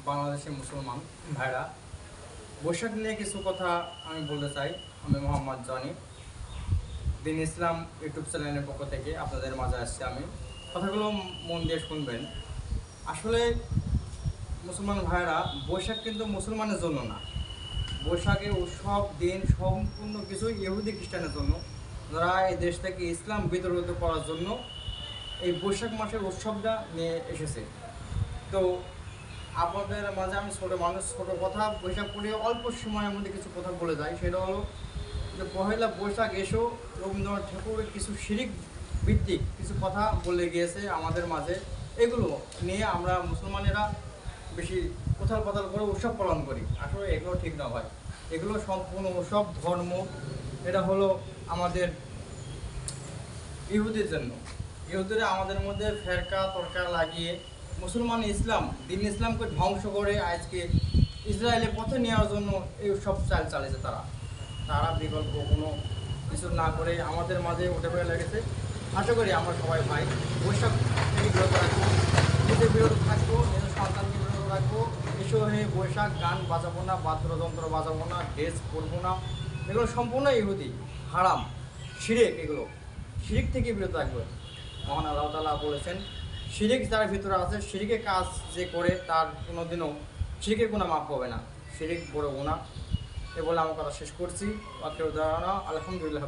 বাংলাদেশের মুসলমান ভাইরা, বৈশাখ নিয়ে কিছু কথা আমি বলতে চাই। আমি মোহাম্মদ জনি, দিন ইসলাম ইউটিউব চ্যানেলের পক্ষ থেকে আপনাদের মাঝে আসছি। আমি কথাগুলো মন দিয়ে শুনবেন। আসলে মুসলমান ভাইরা, বৈশাখ কিন্তু মুসলমানের জন্য না। বৈশাখে উৎসব দিন সম্পূর্ণ কিছু ইহুদি খ্রিস্টানের জন্য, যারা এই দেশ থেকে ইসলাম বিতাড়িত করার জন্য এই বৈশাখ মাসের উৎসবটা নিয়ে এসেছে। তো আপনাদের মাঝে আমি ছোটো মানুষ, ছোটো কথা বৈশাখ পড়ে অল্প সময়ের মধ্যে কিছু কথা বলে যাই। সেটা হলো যে পহেলা বৈশাখ এসেও রবীন্দ্রনাথ ঠাকুরের কিছু শিরিক ভিত্তিক কিছু কথা বলে গিয়েছে আমাদের মাঝে। এগুলো নিয়ে আমরা মুসলমানেরা বেশি কোথাল পাতাল করে উৎসব পালন করি। আসলে এগুলো ঠিক না ভাই, এগুলো সম্পূর্ণ উৎসব ধর্ম। এটা হলো আমাদের ইহুদির জন্য। ইহুদিরা আমাদের মধ্যে ফেরকা তরকা লাগিয়ে মুসলমান ইসলাম, দিন ইসলামকে ধ্বংস করে আজকে ইসরায়েলের পথে নেওয়ার জন্য এই সব চাল চালিয়েছে। তারা বিকল্প কোনো কিছু না করে আমাদের মাঝে উঠে পড়ে লেগেছে। আশা করি আমরা সবাই ভাই বৈশাখ থেকে বিরত রাখবো, নিজের বিরত থাকবো, নিজের সন্তানকে বিরত রাখবো। এসব হয়ে বৈশাখ গান বাজাবো না, বাদ্যযন্ত্র বাজাবো না, ড্রেস করবো না। এগুলো সম্পূর্ণ ইহুদি, হারাম, শিরেক। এগুলো শিরিক থেকে বিরত রাখবে। মহান আল্লাহ তাআলা বলেছেন, শিরিক যার ভিতরে আছে, শিরিকের কাজ যে করে তার কোনোদিনও শিরিকের গুনাহ মাফ হবে না। শিরিক বড় গুনাহ। এ বলে আমার কথা শেষ করছি। আলহামদুলিল্লাহ।